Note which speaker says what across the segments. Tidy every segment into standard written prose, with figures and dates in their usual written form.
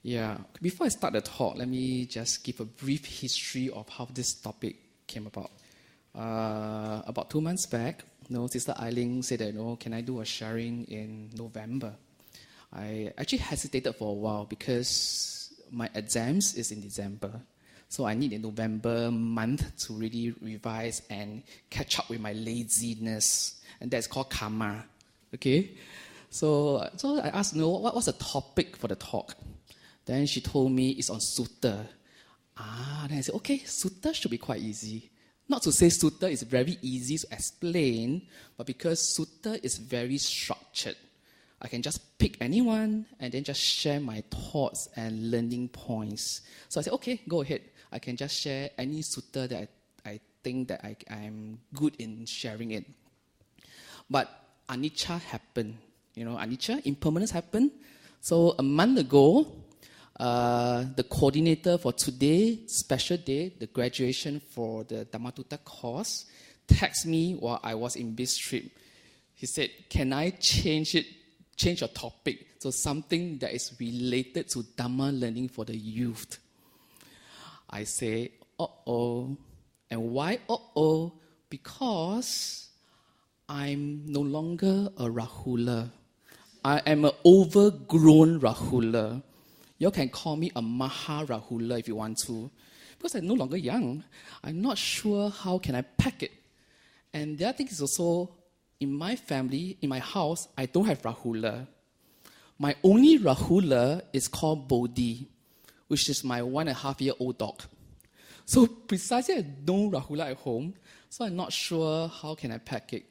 Speaker 1: Yeah, before I start the talk, let me just give a brief history of how this topic came about. About 2 months back, Sister Eileen said that, can I do a sharing in November? I actually hesitated for a while because my exams is in December. So I need a November month to really revise and catch up with my laziness. And that's called karma. Okay? So I asked, what's the topic for the talk? Then she told me it's on sutta. Then I said, okay, sutta should be quite easy. Not to say sutta is very easy to explain, but because sutta is very structured. I can just pick anyone and then just share my thoughts and learning points. So I said, okay, go ahead. I can just share any sutta that I think that I'm good in sharing it. But anicca happened. Anicca, impermanence happened. So a month ago, the coordinator for today, special day, the graduation for the Dhammatutta course, texted me while I was in this trip. He said, can I change your topic to something that is related to Dhamma learning for the youth? I say, uh-oh. And why uh-oh? Because I'm no longer a Rahula. I am an overgrown Rahula. You can call me a Maha Rahula if you want to. Because I'm no longer young. I'm not sure how can I pack it. And the other thing is also, in my family, in my house, I don't have Rahula. My only Rahula is called Bodhi, which is my 1.5-year-old dog. So precisely, I don't Rahula at home, so I'm not sure how can I pack it.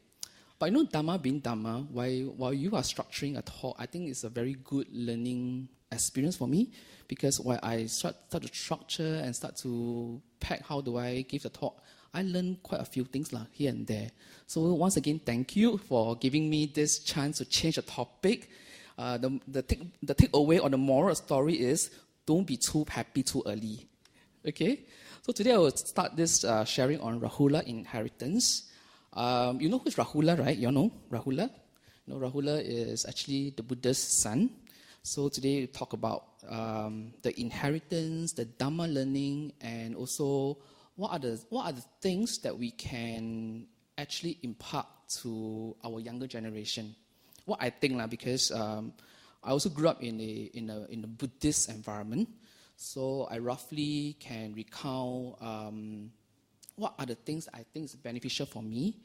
Speaker 1: But Dhamma being Dhamma, while you are structuring a talk, I think it's a very good learning experience for me, because while I start to structure and start to pack how do I give the talk, I learned quite a few things here and there. So once again, thank you for giving me this chance to change the topic. The takeaway or the moral story is, don't be too happy too early. Okay? So today I will start this sharing on Rahula inheritance. You know who's Rahula, right? You know Rahula? Rahula is actually the Buddha's son. So today we talk about the inheritance, the Dhamma learning, and also what are the things that we can actually impart to our younger generation. What I think, because I also grew up in a Buddhist environment, so I roughly can recount what are the things I think is beneficial for me.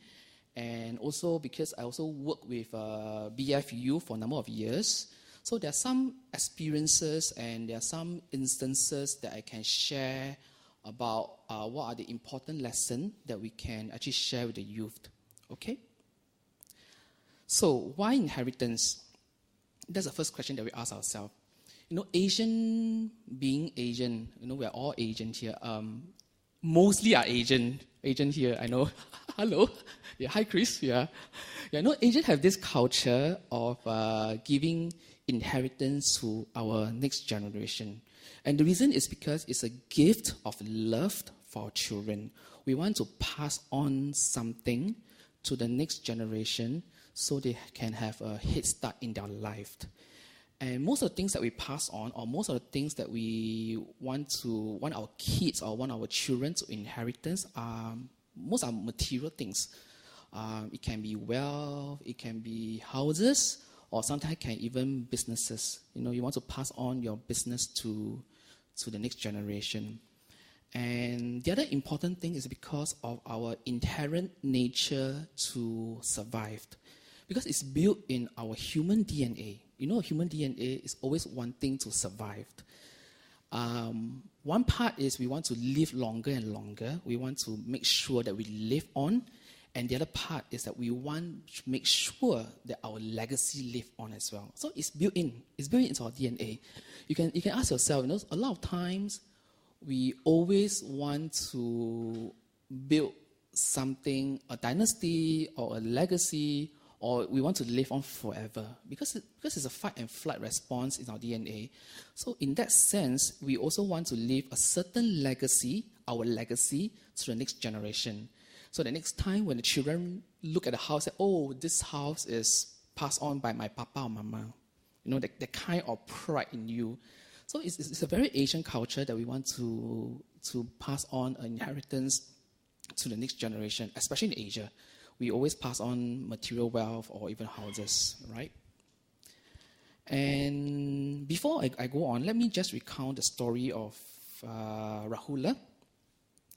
Speaker 1: And also because I also work with BFU for a number of years, so there are some experiences and there are some instances that I can share about what are the important lessons that we can actually share with the youth. Okay? So, why inheritance? That's the first question that we ask ourselves. Asian being Asian, we are all Asian here. Mostly are Asian here, I know. Hello. Yeah, hi, Chris. Yeah. Asian have this culture of giving inheritance to our next generation. And the reason is because it's a gift of love for our children. We want to pass on something to the next generation so they can have a head start in their life. And most of the things that we pass on, or most of the things that we want our kids or want our children to inheritance, most are material things. It can be wealth, it can be houses, or sometimes it can even businesses. You want to pass on your business to the next generation. And the other important thing is because of our inherent nature to survive. Because it's built in our human DNA. Human DNA is always wanting to survive. One part is we want to live longer and longer. We want to make sure that we live on. And the other part is that we want to make sure that our legacy live on as well. So it's built in. It's built into our DNA. You can ask yourself, a lot of times we always want to build something, a dynasty or a legacy, or we want to live on forever because it's a fight and flight response in our DNA. So in that sense, we also want to leave a certain legacy, our legacy, to the next generation. So the next time when the children look at the house, say, oh, this house is passed on by my papa or mama. The kind of pride in you. So it's a very Asian culture that we want to pass on an inheritance to the next generation, especially in Asia. We always pass on material wealth or even houses, right? And before I go on, let me just recount the story of Rahula.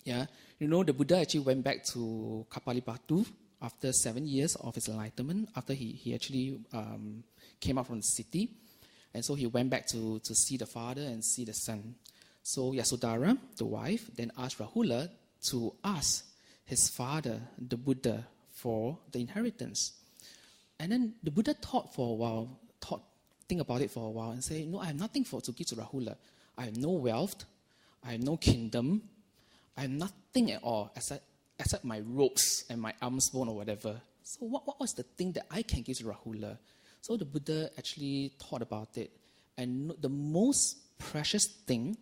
Speaker 1: Yeah, you know, the Buddha actually went back to Kapalipatu after 7 years of his enlightenment, after he actually came out from the city. And so he went back to see the father and see the son. So Yasodhara, the wife, then asked Rahula to ask his father, the Buddha, for the inheritance. And then the Buddha thought for a while, think about it for a while, and say, no, I have nothing to give to Rahula. I have no wealth, I have no kingdom, I have nothing at all except my robes and my arms bone or whatever. So what was the thing that I can give to Rahula? So the Buddha actually thought about it. And the most precious thing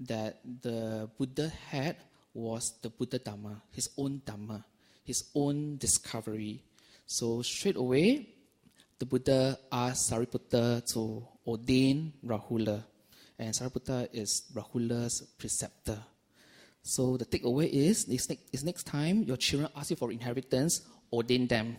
Speaker 1: that the Buddha had was the Buddha Dhamma, his own discovery. So straight away, the Buddha asked Sariputta to ordain Rahula. And Sariputta is Rahula's preceptor. So the takeaway is next time your children ask you for inheritance, ordain them.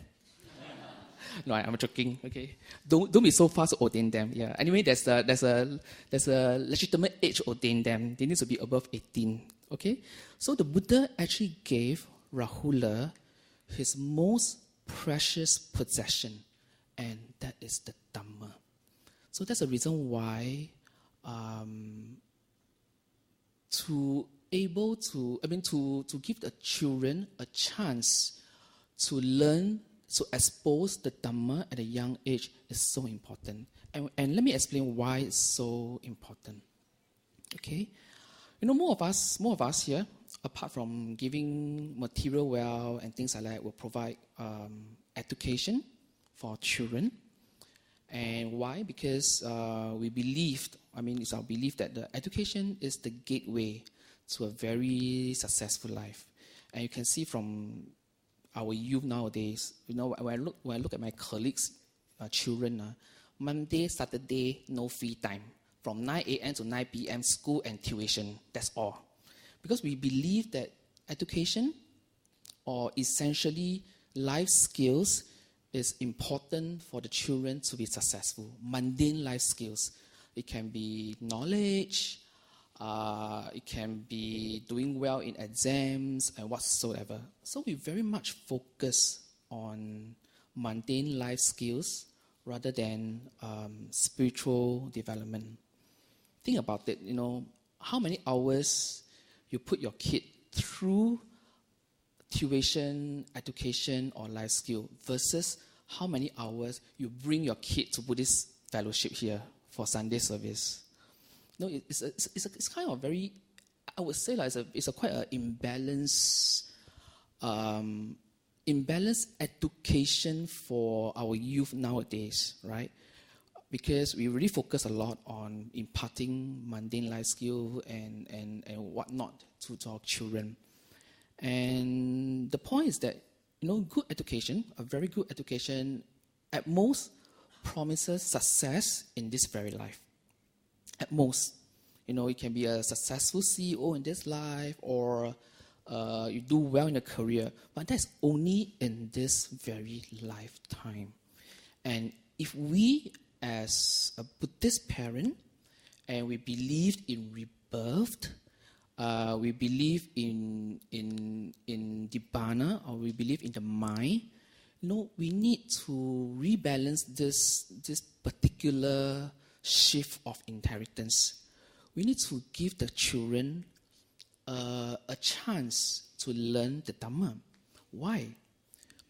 Speaker 1: No, I'm joking. Okay, don't be so fast to ordain them. Yeah. Anyway, there's a legitimate age to ordain them. They need to be above 18. Okay. So the Buddha actually gave Rahula his most precious possession, and that is the Dhamma. So that's the reason why to give the children a chance to learn, to expose the Dhamma at a young age is so important. And let me explain why it's so important. Okay? You know, more of us here, apart from giving material wealth and things like that, will provide education for our children. And why? Because we believed, it's our belief that the education is the gateway to a very successful life. And you can see from our youth nowadays, you know, when I look at my colleagues' children, Monday, Saturday, no free time. From 9 a.m. to 9 p.m., school and tuition. That's all. Because we believe that education, or essentially life skills, is important for the children to be successful. Mundane life skills. It can be knowledge, it can be doing well in exams and whatsoever. So we very much focus on mundane life skills rather than spiritual development. Think about it, you know, how many hours you put your kid through tuition, education, or life skill versus how many hours you bring your kid to Buddhist fellowship here for Sunday service. No, it's kind of very, I would say like it's a quite an imbalanced education for our youth nowadays, right? Because we really focus a lot on imparting mundane life skill and whatnot to our children. And the point is that, you know, good education, a very good education, at most promises success in this very life. At most. You know, you can be a successful CEO in this life, or you do well in a career, but that's only in this very lifetime. And if we, as a Buddhist parent, and we believe in rebirth, we believe in Nibbana, or we believe in the mind, you know, we need to rebalance this particular shift of inheritance. We need to give the children a chance to learn the Dhamma. Why?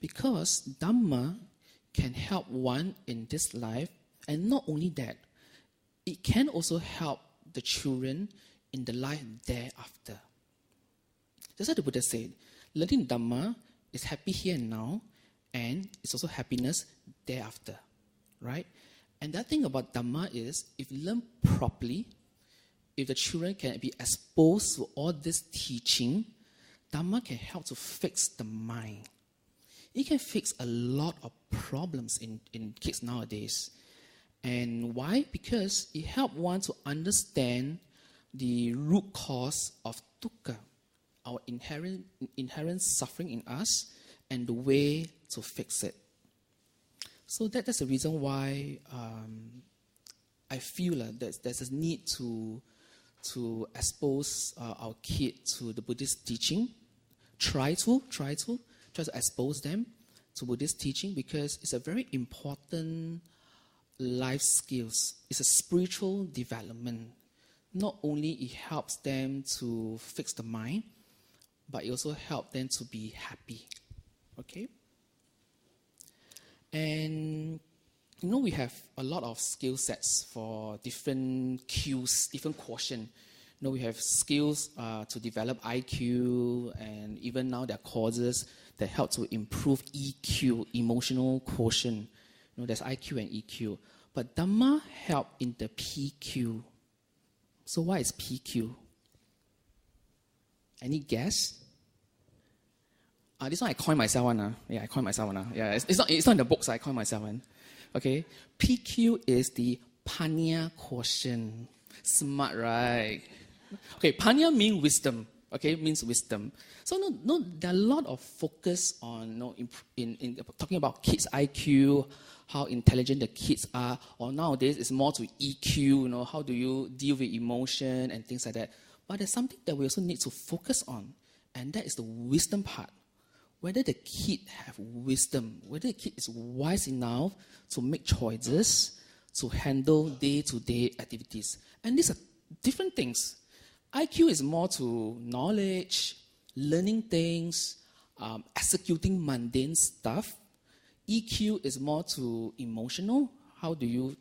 Speaker 1: Because Dhamma can help one in this life, and not only that, it can also help the children in the life thereafter. That's what the Buddha said. Learning Dhamma is happy here and now, and it's also happiness thereafter, right? And that thing about Dhamma is, if you learn properly, if the children can be exposed to all this teaching, Dhamma can help to fix the mind. It can fix a lot of problems in kids nowadays. And why? Because it helps one to understand the root cause of dukkha, our inherent suffering in us, and the way to fix it. So that's the reason why I feel there's a need to expose our kids to the Buddhist teaching. Try to expose them to Buddhist teaching, because it's a very important life skills. It's a spiritual development. Not only it helps them to fix the mind, but it also helps them to be happy. Okay? And we have a lot of skill sets for different cues, different quotient. We have skills to develop IQ, and even now there are courses that help to improve EQ, emotional quotient. There's IQ and EQ. But Dhamma help in the PQ. So what is PQ? Any guess? This one I coined myself one. Yeah, I coined myself one. Yeah, it's not in the books. I coined myself one. Okay, PQ is the Panya quotient. Smart, right? Okay, Panya means wisdom. Okay, means wisdom. So there are a lot of focus on in talking about kids' IQ, how intelligent the kids are, or nowadays it's more to EQ. How do you deal with emotion and things like that. But there's something that we also need to focus on, and that is the wisdom part. Whether the kid have wisdom, whether the kid is wise enough to make choices, to handle day-to-day activities. And these are different things. IQ is more to knowledge, learning things, executing mundane stuff. EQ is more to emotional. How do you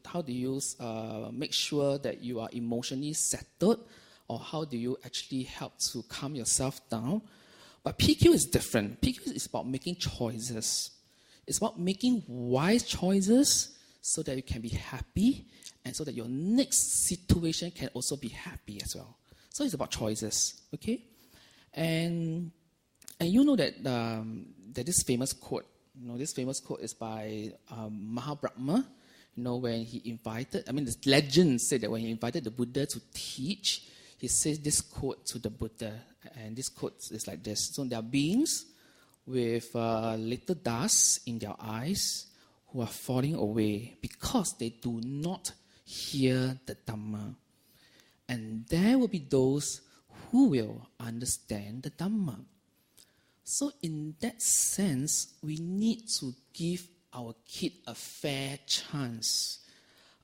Speaker 1: make sure that you are emotionally settled, or how do you actually help to calm yourself down? But PQ is different. PQ is about making choices. It's about making wise choices so that you can be happy, and so that your next situation can also be happy as well. So it's about choices, okay? And you know that this famous quote, this famous quote is by Mahabrahma, when he invited, the legend said that when he invited the Buddha to teach, he says this quote to the Buddha, and this quote is like this. So there are beings with little dust in their eyes who are falling away because they do not hear the Dhamma. And there will be those who will understand the Dhamma. So in that sense, we need to give our kid a fair chance,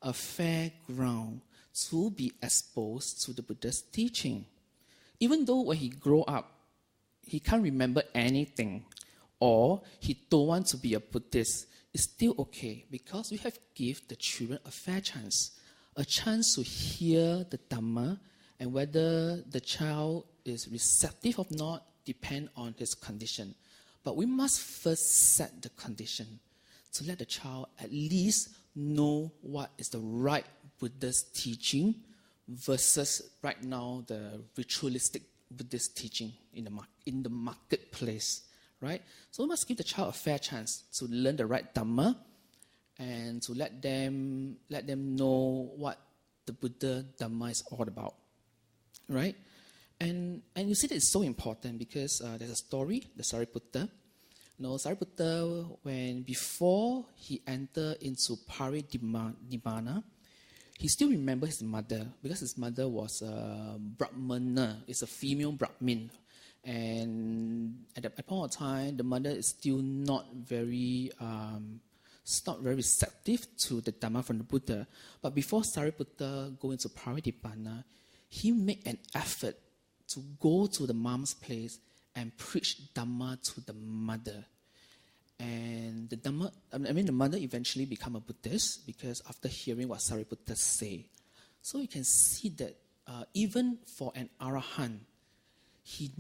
Speaker 1: a fair ground to be exposed to the Buddha's teaching. Even though when he grow up, he can't remember anything, or he don't want to be a Buddhist, it's still okay, because we have give the children a fair chance to hear the Dhamma, and whether the child is receptive or not depend on his condition. But we must first set the condition to let the child at least know what is the right Buddhist teaching versus right now the ritualistic Buddhist teaching in the marketplace, right? So we must give the child a fair chance to learn the right Dhamma, and to let them know what the Buddha Dhamma is all about, right? And you see that it's so important because there's a story, the Sariputta. Sariputta, before he entered into Paridimana, he still remembered his mother, because his mother was a Brahmana, it's a female Brahmin. And at that point of time, the mother is still not very receptive to the Dhamma from the Buddha. But before Sariputta go into Paridipana, he made an effort to go to the mom's place and preach Dhamma to the mother. And the mother eventually became a Buddhist, because after hearing what Sariputta say. So you can see that even for an Arahant, he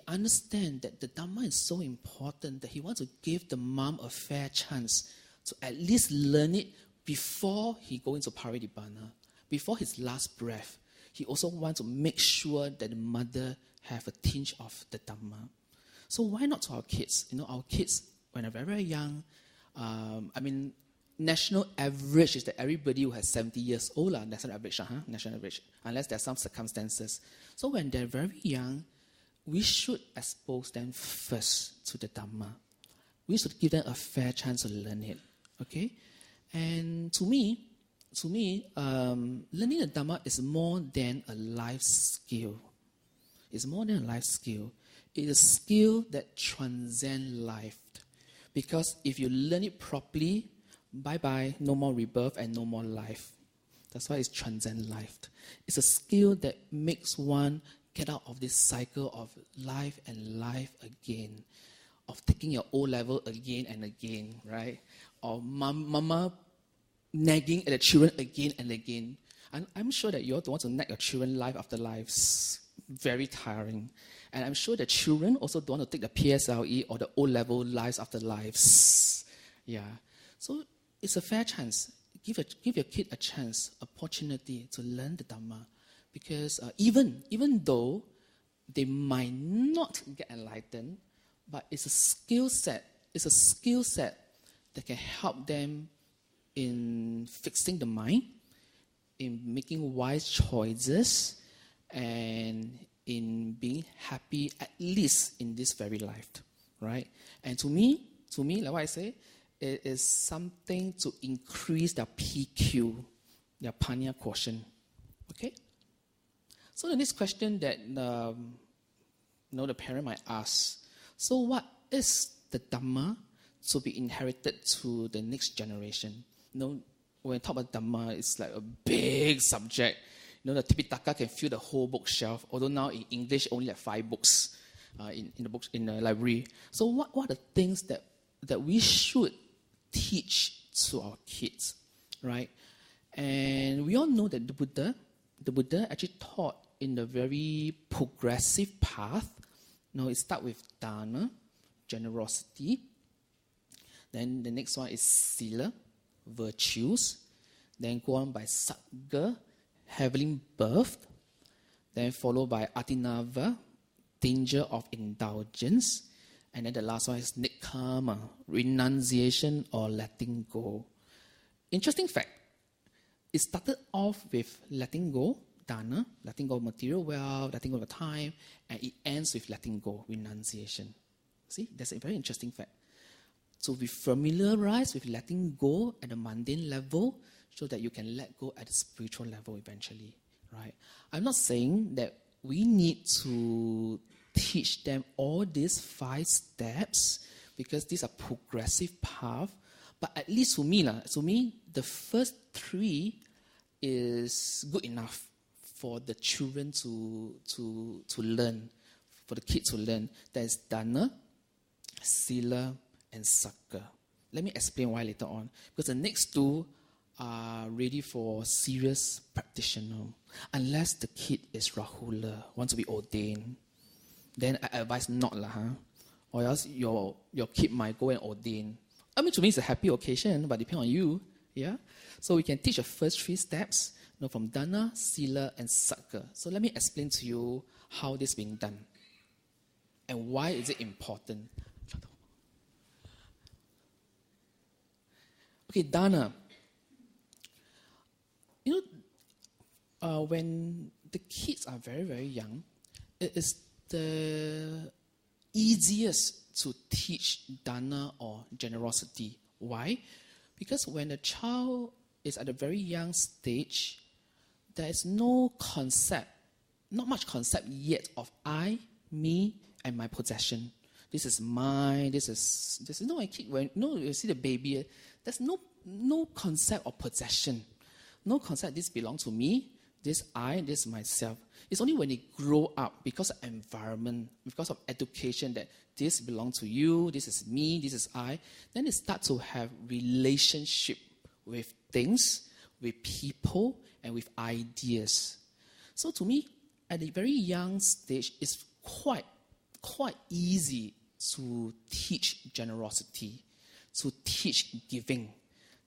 Speaker 1: understands that the Dhamma is so important that he wants to give the mom a fair chance to at least learn it before he goes into Paridipana, before his last breath. He also wants to make sure that the mother have a tinge of the Dhamma. So why not to our kids? Our kids, when they're very, very young, national average is that everybody who has 70 years old, national average, national average, unless there's some circumstances. So when they're very young, we should expose them first to the Dhamma. We should give them a fair chance to learn it. Okay? And to me, learning the Dhamma is more than a life skill. It's more than a life skill. It is a skill that transcends life. Because if you learn it properly, bye-bye, no more rebirth and no more life. That's why it's transcend life. It's a skill that makes one get out of this cycle of life and life again, of taking your O-level again and again, right? Or mama nagging at the children again and again. And I'm sure that you all don't want to nag your children life after life. It's very tiring. And I'm sure the children also don't want to take the PSLE or the O-level lives after lives. Yeah. So it's a fair chance. Give your kid a chance, opportunity to learn the Dhamma. Because even though they might not get enlightened, but it's a skill set. It's a skill set that can help them in fixing the mind, in making wise choices, and in being happy, at least in this very life, right? And to me, like what I say, it is something to increase their PQ, their Panya quotient. Okay? So the next question that the parent might ask, so what is the Dhamma to be inherited to the next generation? When we talk about Dhamma, it's like a big subject. The Tipitaka can fill the whole bookshelf, although now in English only like 5 books in the library. So what are the things that we should teach to our kids, right? And we all know that the Buddha actually taught in the very progressive path. It starts with dana, generosity. Then the next one is sila, virtues. Then go on by sagga, heavenly birth. Then followed by atinava, danger of indulgence. And then the last one is nikkama, renunciation or letting go. Interesting fact, it started off with letting go, dana, letting go of material wealth, letting go of time, and it ends with letting go, renunciation. See, that's a very interesting fact. So we familiarize with letting go at the mundane level so that you can let go at the spiritual level eventually, right? I'm not saying that we need to teach them all these 5 steps because these are progressive paths. But at least to me, the first 3 is good enough for the children to learn, for the kids to learn. That is dana, sila, and sagga. Let me explain why later on. Because the next 2 are ready for serious practitioner. Unless the kid is Rahula, wants to be ordained. Then I advise not or else your kid might go and ordain. I mean, to me, it's a happy occasion, but depends on you. Yeah. So we can teach the first 3 steps, from dana, sila, and sagga. So let me explain to you how this is being done and why is it important. Okay, dana. When the kids are very, very young, it is the easiest to teach dana or generosity. Why? Because when a child is at a very young stage, there is no concept, not much concept yet of I, me, and my possession. This is mine, this is I keep you see the baby, there's no concept of possession. No concept, this belongs to me, this I, this myself. It's only when they grow up, because of environment, because of education, that this belongs to you, this is me, this is I. Then they start to have relationship with things, with people, and with ideas. So to me, at a very young stage, it's quite easy to teach generosity, to teach giving,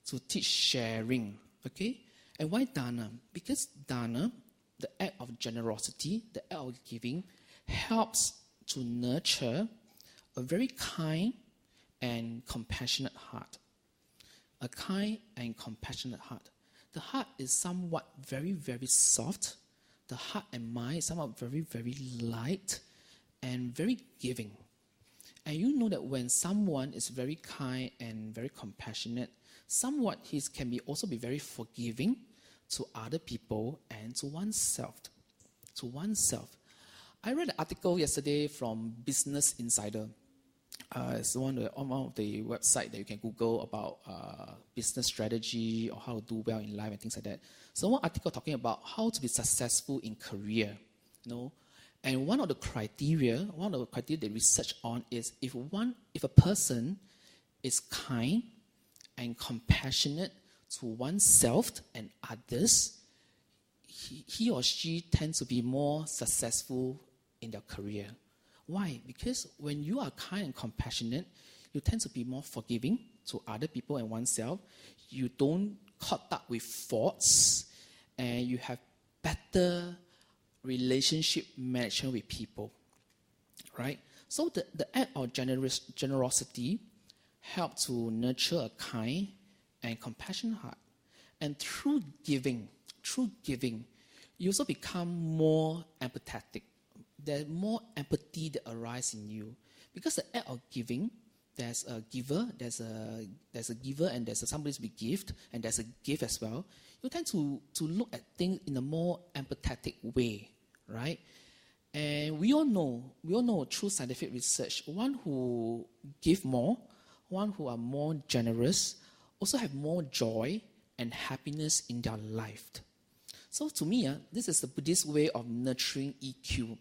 Speaker 1: to teach sharing. Okay? And why dana? Because dana, the act of generosity, the act of giving, helps to nurture a very kind and compassionate heart. a kind and compassionate heart. The heart is somewhat very, very soft. The heart and mind is somewhat very, very light and very giving. And you know that when someone is very kind and very compassionate, somewhat he can also be very forgiving to other people and to oneself. To oneself. I read an article yesterday from Business Insider. It's one of the website that you can Google about business strategy or how to do well in life and things like that. So one article talking about how to be successful in career, And one of the criteria they research on is if a person is kind and compassionate to oneself and others, he or she tends to be more successful in their career. Why? Because when you are kind and compassionate, you tend to be more forgiving to other people and oneself. You don't caught up with faults, and you have better relationship management with people, right? So the act of generosity helps to nurture a kind and compassionate heart. And through giving, you also become more empathetic. There's more empathy that arises in you. Because the act of giving, there's a giver, there's a giver, and there's somebody to be given, and there's a gift as well. You tend to look at things in a more empathetic way, right? And we all know through scientific research, one who give more, one who are more generous, also have more joy and happiness in their life. So to me, this is the Buddhist way of nurturing EQ.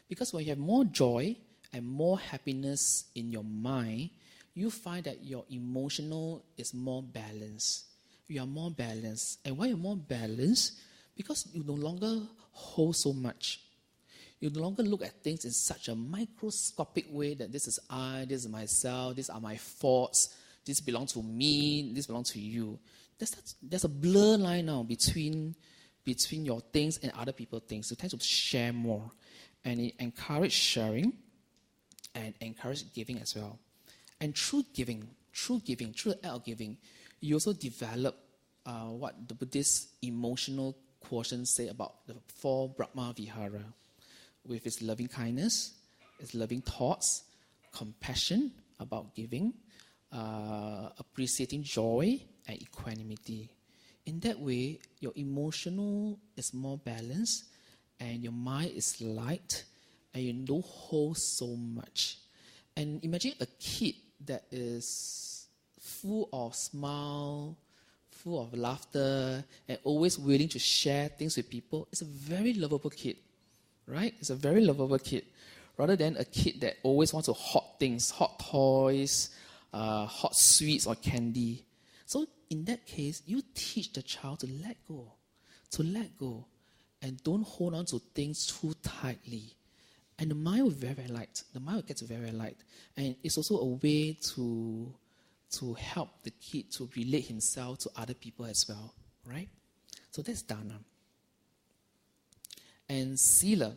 Speaker 1: Because when you have more joy and more happiness in your mind, you find that your emotional is more balanced. You are more balanced. And why you're more balanced? Because you no longer hold so much. You no longer look at things in such a microscopic way that this is I, this is myself, these are my faults, this belongs to me, this belongs to you. There's a blur line now between your things and other people's things. You tend to share more. And it encourages sharing and encourages giving as well. And through the act of giving, you also develop what the Buddhist emotional quotient say about the 4 Brahma Vihara, with its loving kindness, its loving thoughts, compassion about giving, appreciating joy, and equanimity. In that way, your emotional is more balanced, and your mind is light, and you don't hold so much. And imagine a kid that is full of smile, full of laughter, and always willing to share things with people. It's a very lovable kid, right? It's a very lovable kid, rather than a kid that always wants to hot things, hot toys, hot sweets or candy. So in that case, you teach the child to let go, and don't hold on to things too tightly. And the mind will be very, very light. The mind will get very, very light. And it's also a way to help the kid to relate himself to other people as well, right? So that's dana. And sila.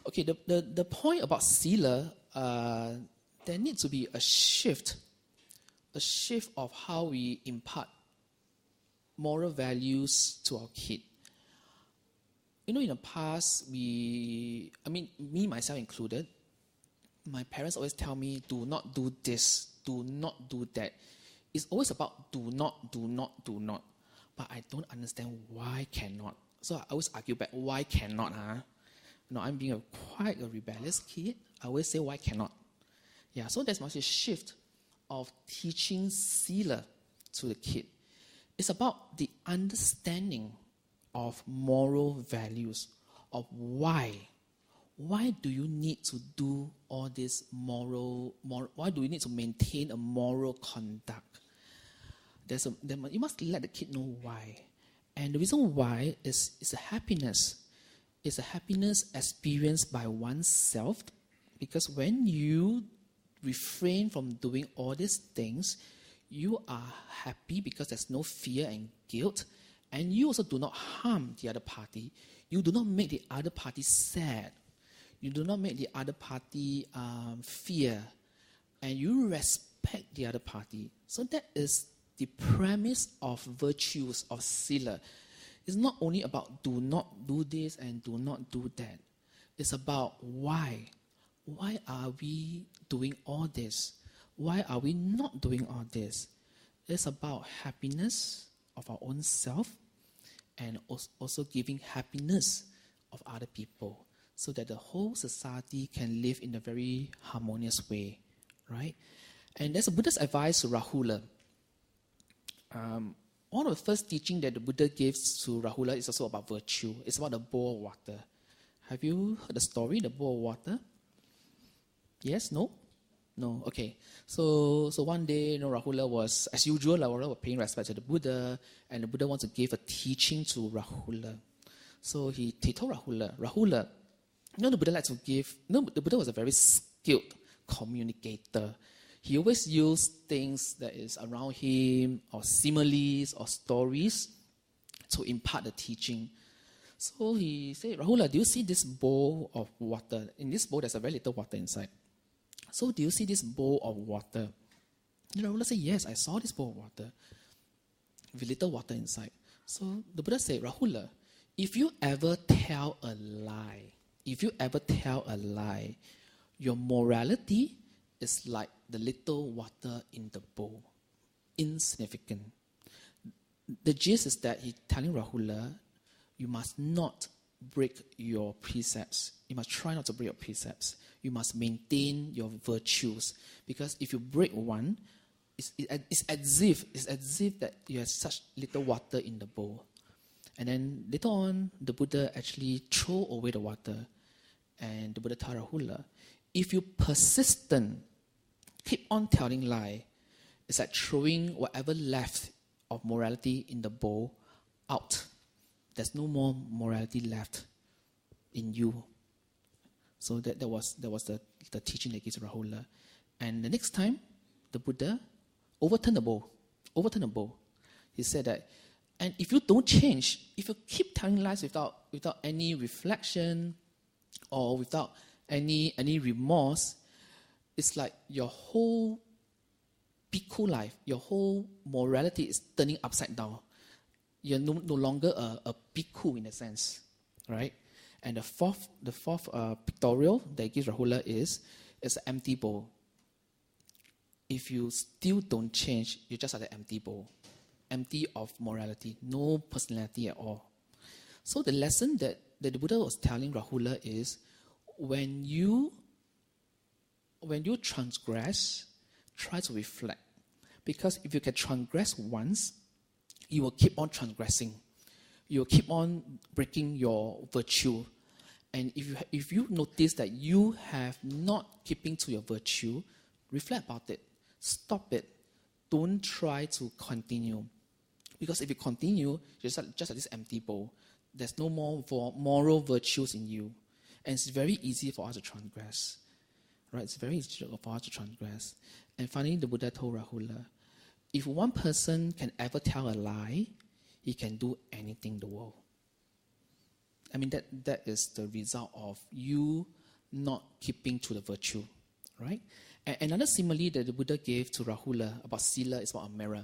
Speaker 1: Okay, the point about sila, there needs to be a shift of how we impart moral values to our kid. In the past, me, myself included, my parents always tell me, do not do this, do not do that. It's always about do not. But I don't understand why cannot. So I always argue back, why cannot, I'm being quite a rebellious kid. I always say, why cannot? Yeah, so there's much a shift of teaching sila to the kid. It's about the understanding of moral values, of why. Why do you need to do all this why do you need to maintain a moral conduct? You must let the kid know why. And the reason why is a happiness. It's a happiness experienced by oneself, because when you refrain from doing all these things, you are happy because there's no fear and guilt. And you also do not harm the other party. You do not make the other party sad. You do not make the other party fear. And you respect the other party. So that is the premise of virtues of sila is not only about do not do this and do not do that. It's about why. Why are we doing all this? Why are we not doing all this? It's about happiness of our own self and also giving happiness of other people so that the whole society can live in a very harmonious way, right? And there's a Buddhist advice to Rahula. One of the first teaching that the Buddha gives to Rahula is also about virtue. It's about the bowl of water. Have you heard the story, the bowl of water? Yes? No? No? Okay. So one day, Rahula was, as usual, Rahula was paying respect to the Buddha, and the Buddha wants to give a teaching to Rahula. So he told Rahula, the Buddha likes to give, the Buddha was a very skilled communicator. He always used things that is around him, or similes, or stories, to impart the teaching. So he said, Rahula, do you see this bowl of water? In this bowl, there's a very little water inside. So do you see this bowl of water? And Rahula said, yes, I saw this bowl of water with little water inside. So the Buddha said, Rahula, if you ever tell a lie, your morality is like the little water in the bowl, insignificant. The gist is that he's telling Rahula, you must not break your precepts. You must try not to break your precepts. You must maintain your virtues. Because if you break one, it's as if that you have such little water in the bowl. And then later on, the Buddha actually threw away the water. And the Buddha told Rahula, if you persistent, keep on telling lie, it's like throwing whatever left of morality in the bowl out. There's no more morality left in you. So that was the teaching that gives Rahula. And the next time, the Buddha overturned the bowl. He said that, and if you don't change, if you keep telling lies without any reflection or without any remorse, it's like your whole bhikkhu life, your whole morality is turning upside down. You're no longer a bhikkhu in a sense, right? And the fourth pictorial that gives Rahula is an empty bowl. If you still don't change, you're just like an empty bowl, empty of morality, no personality at all. So the lesson that the Buddha was telling Rahula is, when you transgress, try to reflect. Because if you can transgress once, you will keep on transgressing. You will keep on breaking your virtue. And if you notice that you have not keeping to your virtue, reflect about it. Stop it. Don't try to continue. Because if you continue, just like this empty bowl, there's no more moral virtues in you. And it's very easy for us to transgress. Right? It's very easy for us to transgress. And finally, the Buddha told Rahula, if one person can ever tell a lie, he can do anything in the world. I mean, that is the result of you not keeping to the virtue, right? And another simile that the Buddha gave to Rahula about sila is about a mirror.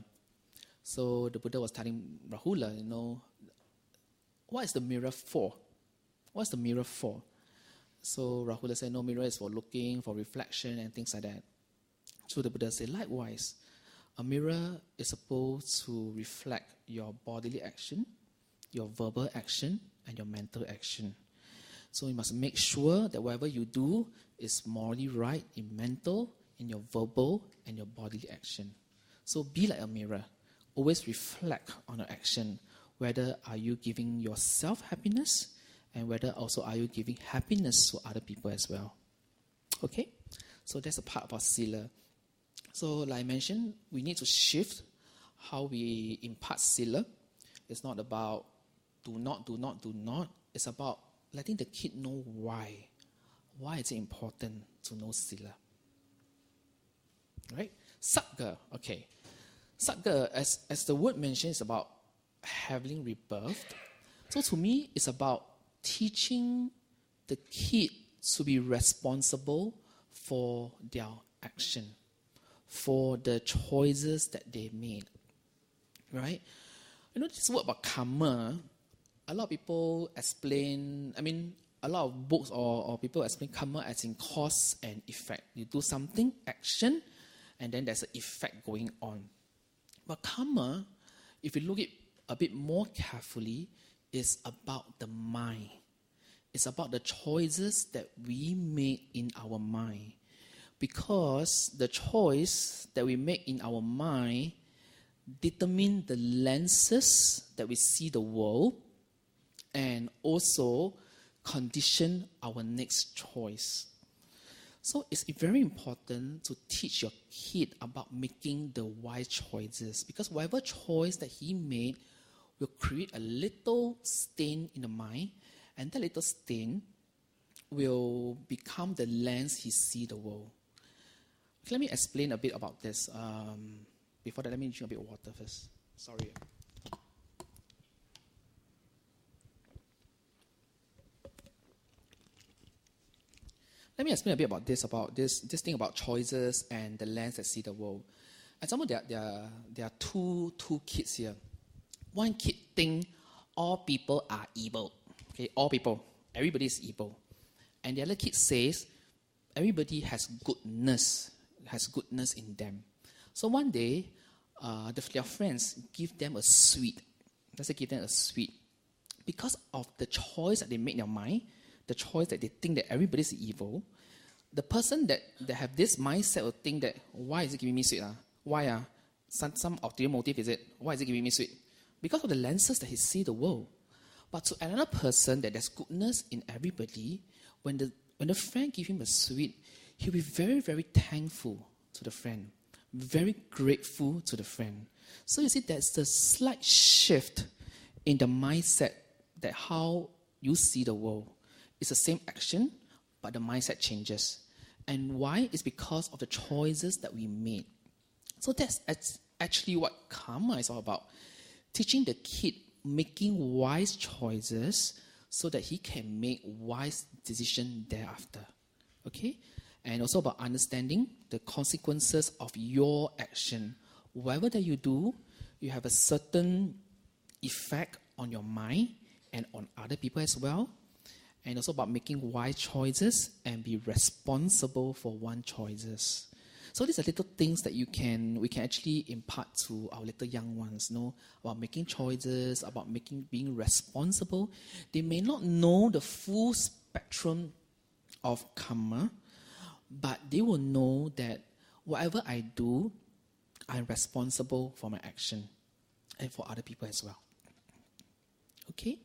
Speaker 1: So the Buddha was telling Rahula, what is the mirror for? What's the mirror for? So Rahula said, no, mirror is for looking, for reflection, and things like that. So the Buddha said, likewise, a mirror is supposed to reflect your bodily action, your verbal action, and your mental action. So you must make sure that whatever you do is morally right in mental, in your verbal, and your bodily action. So be like a mirror. Always reflect on your action. Whether are you giving yourself happiness, and whether also are you giving happiness to other people as well. Okay? So that's a part of our sila. So like I mentioned, we need to shift how we impart sila. It's not about do not. It's about letting the kid know why. Why is it important to know sila? Right? Satga, okay. Satga, as the word mentions, is about having rebirth. So to me, it's about teaching the kid to be responsible for their action, for the choices that they made. right? This word about karma, a lot of people explain, a lot of books or people explain karma as in cause and effect. You do something, action, and then there's an effect going on. But karma, if you look at it a bit more carefully, is about the mind. It's about the choices that we make in our mind. Because the choice that we make in our mind determine the lenses that we see the world and also condition our next choice. So it's very important to teach your kid about making the wise choices, because whatever choice that he made will create a little stain in the mind, and that little stain will become the lens he sees the world. Okay, let me explain a bit about this. Before that, let me drink a bit of water first. Sorry. Let me explain a bit about this thing about choices and the lens that see the world. Example, there are two kids here. One kid think all people are evil. Okay, all people, everybody is evil. And the other kid says everybody has goodness in them. So one day, their friends give them a sweet. Let's say give them a sweet. Because of the choice that they make in their mind, the choice that they think that everybody is evil, the person that have this mindset will think that, why is it giving me sweet? Why? Some ulterior motive, is it? Why is it giving me sweet? Because of the lenses that he sees the world. But to another person that there's goodness in everybody, when the friend gives him a sweet, he'll be very, very thankful to the friend, very grateful to the friend. So you see, there's a slight shift in the mindset that how you see the world. It's the same action, but the mindset changes. And why? It's because of the choices that we made. So that's actually what karma is all about. Teaching the kid making wise choices so that he can make wise decisions thereafter. Okay? And also about understanding the consequences of your action. Whatever that you do, you have a certain effect on your mind and on other people as well. And also about making wise choices and be responsible for one's choices. So these are little things that we can actually impart to our little young ones, about making choices, about being responsible. They may not know the full spectrum of karma, but they will know that whatever I do, I'm responsible for my action and for other people as well. Okay?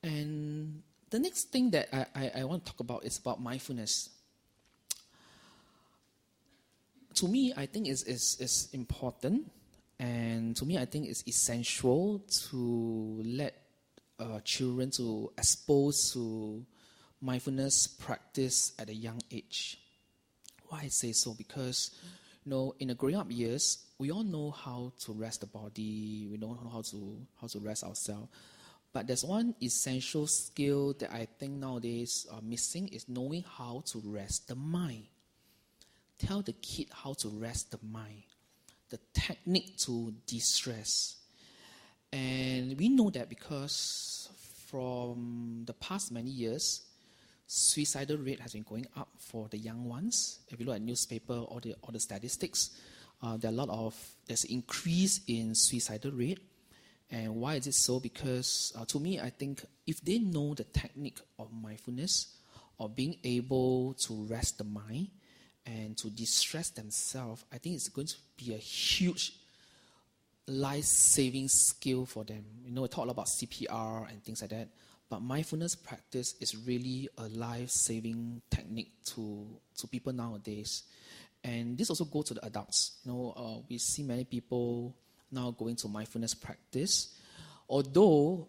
Speaker 1: And the next thing that I want to talk about is about mindfulness. To me, I think it's important, and to me, I think it's essential to let children to expose to mindfulness practice at a young age. Why I say so? Because in the growing up years, we all know how to rest the body. We know how to rest ourselves. But there's one essential skill that I think nowadays are missing, is knowing how to rest the mind. Tell the kid how to rest the mind, the technique to de-stress. And we know that because from the past many years, suicidal rate has been going up for the young ones. If you look at newspaper or the statistics, there's an increase in suicidal rate. And why is it so? Because to me, I think if they know the technique of mindfulness, or being able to rest the mind and to de-stress themselves, I think it's going to be a huge life-saving skill for them. We talk about CPR and things like that, but mindfulness practice is really a life-saving technique to people nowadays. And this also goes to the adults. We see many people now going to mindfulness practice. Although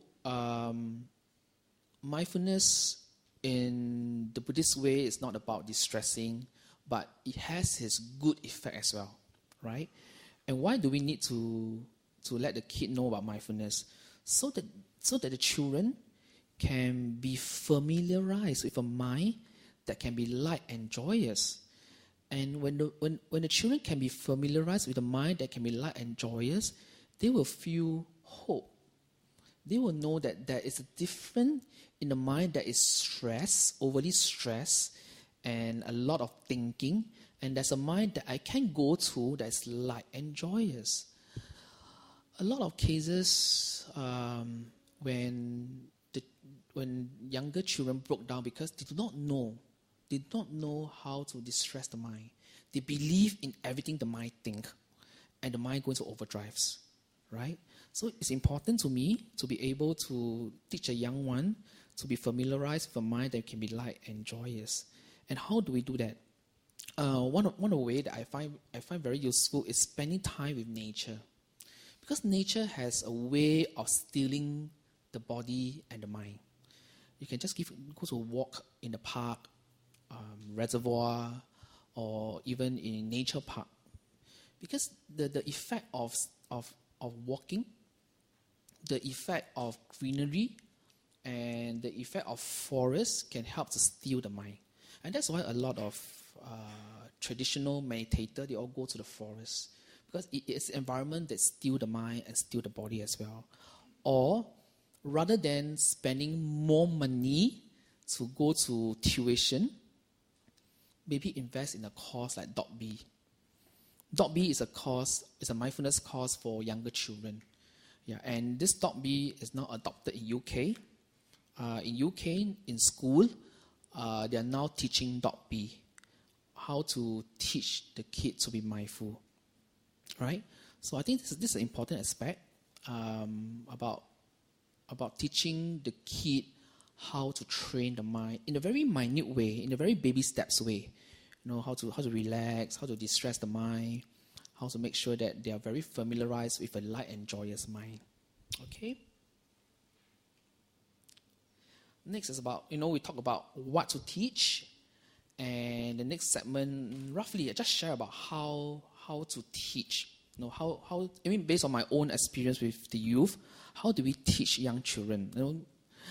Speaker 1: mindfulness in the Buddhist way is not about distressing, but it has its good effect as well, right? And why do we need to let the kid know about mindfulness? So that the children can be familiarized with a mind that can be light and joyous. And when the children can be familiarized with a mind that can be light and joyous, they will feel hope. They will know that there is a difference in the mind that is stressed, overly stressed, and a lot of thinking. And there's a mind that I can go to that is light and joyous. A lot of cases when younger children broke down because they do not know how to distress the mind. They believe in everything the mind think, and the mind goes into overdrives, right? So it's important to me to be able to teach a young one to be familiarized with a mind that can be light and joyous. And how do we do that? One of the ways that I find very useful is spending time with nature, because nature has a way of stealing the body and the mind. You can just go to a walk in the park, reservoir, or even in nature park, because the effect of walking, the effect of greenery, and the effect of forest can help to steal the mind. And that's why a lot of traditional meditators, they all go to the forest, because it's an environment that steals the mind and steals the body as well. Or rather than spending more money to go to tuition, maybe invest in a course like Dog B. Dog B is a mindfulness course for younger children. Yeah, and this Dog B is now adopted in UK. In UK, in school, they are now teaching Dog B, how to teach the kids to be mindful. Right? So I think this is an important aspect about teaching the kid how to train the mind in a very minute way, in a very baby steps way. You know, how to relax, how to distress the mind, how to make sure that they are very familiarized with a light and joyous mind. Okay? Next is about, we talk about what to teach. And the next segment, roughly, I just share about how to teach. Based on my own experience with the youth, how do we teach young children?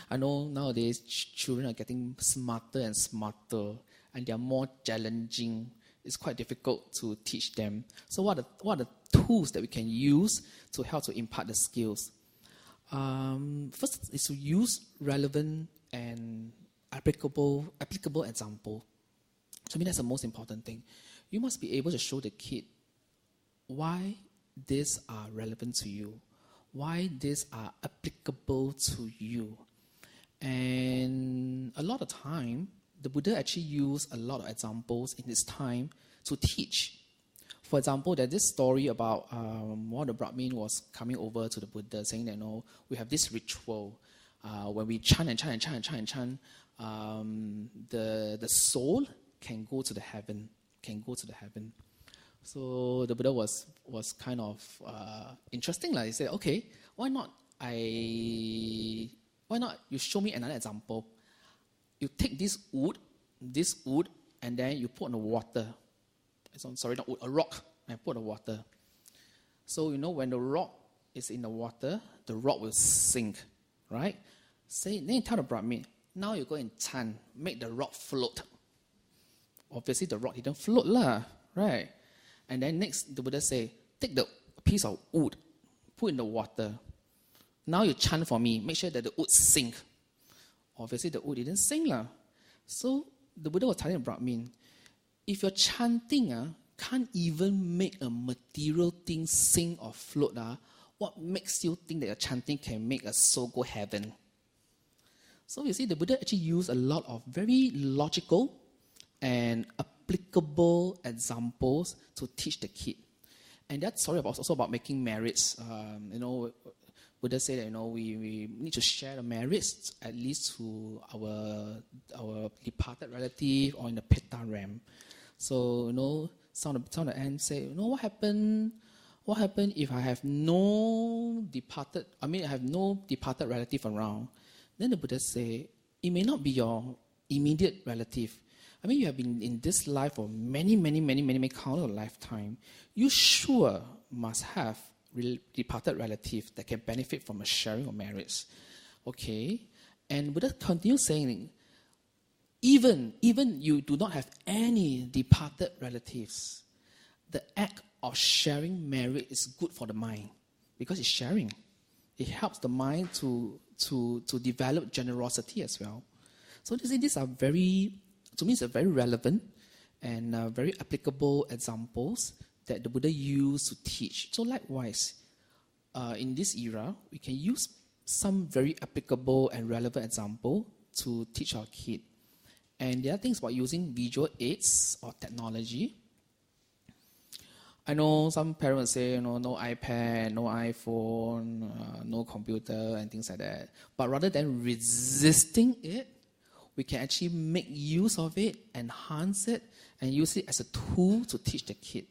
Speaker 1: I know nowadays children are getting smarter and smarter, and they are more challenging. It's quite difficult to teach them. So what are the tools that we can use to help to impart the skills? First is to use relevant and applicable example. To me, that's the most important thing. You must be able to show the kid why these are relevant to you, why these are applicable to you. And a lot of time, the Buddha actually used a lot of examples in his time to teach. For example, there's this story about one of the Brahmin was coming over to the Buddha saying that, we have this ritual. When we chant and chant, the soul can go to the heaven, So the Buddha was kind of interesting. He said, okay, why not you show me another example? You take this wood, and then you put in the water. Sorry, not wood, a rock, and put in the water. So, when the rock is in the water, the rock will sink, right? Then you tell the Brahmin, now you go and chant, make the rock float. Obviously, the rock didn't float, right? And then next, the Buddha say, take the piece of wood, put in the water. Now you chant for me, make sure that the wood sink. Obviously, the wood didn't sink. So the Buddha was telling the Brahmin, if your chanting can't even make a material thing sink or float, what makes you think that your chanting can make a soul go heaven? So you see, the Buddha actually used a lot of very logical and applicable examples to teach the kid. And that story was also about making merits. Buddha said that we need to share the merits at least to our departed relative or in the Pitta realm. So some of the ends say, what happened if I have no departed relative around? Then the Buddha say, it may not be your immediate relative. You have been in this life for many countless lifetime. You sure must have departed relatives that can benefit from a sharing of merits. Okay? And Buddha continues saying, even you do not have any departed relatives, the act of sharing merit is good for the mind because it's sharing. It helps the mind to develop generosity as well. So these are very, to me, it's a very relevant and very applicable examples that the Buddha used to teach. So likewise, in this era, we can use some very applicable and relevant example to teach our kid. And there are things about using visual aids or technology. I know some parents say, no iPad, no iPhone, no computer, and things like that. But rather than resisting it, we can actually make use of it, enhance it, and use it as a tool to teach the kid.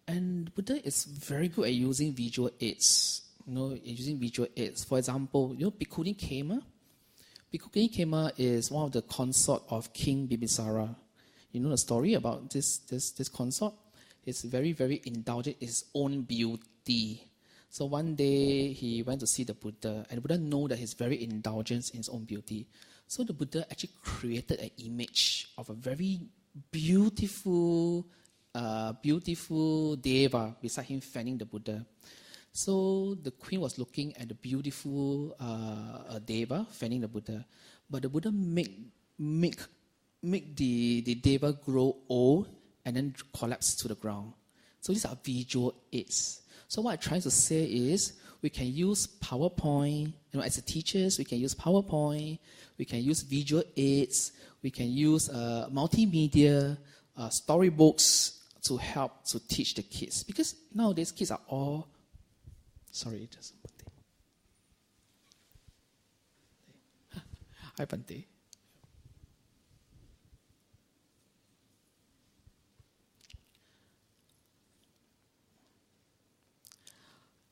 Speaker 1: And Buddha is very good at using visual aids. Using visual aids. For example, Bhikkhuni Khema. Bhikkhuni Khema is one of the consort of King Bibisara. You know the story about this consort? It's very, very indulgent in his own beauty. So one day he went to see the Buddha, and the Buddha knew that he's very indulgent in his own beauty. So the Buddha actually created an image of a very beautiful deva beside him fanning the Buddha. So the queen was looking at the beautiful deva fanning the Buddha, but the Buddha make the deva grow old and then collapse to the ground. So these are visual aids. So what I'm trying to say is we can use PowerPoint. As a teachers, we can use PowerPoint. We can use visual aids. We can use multimedia, storybooks to help to teach the kids. Because nowadays kids are all... Sorry, just one thing. Hi, Bante.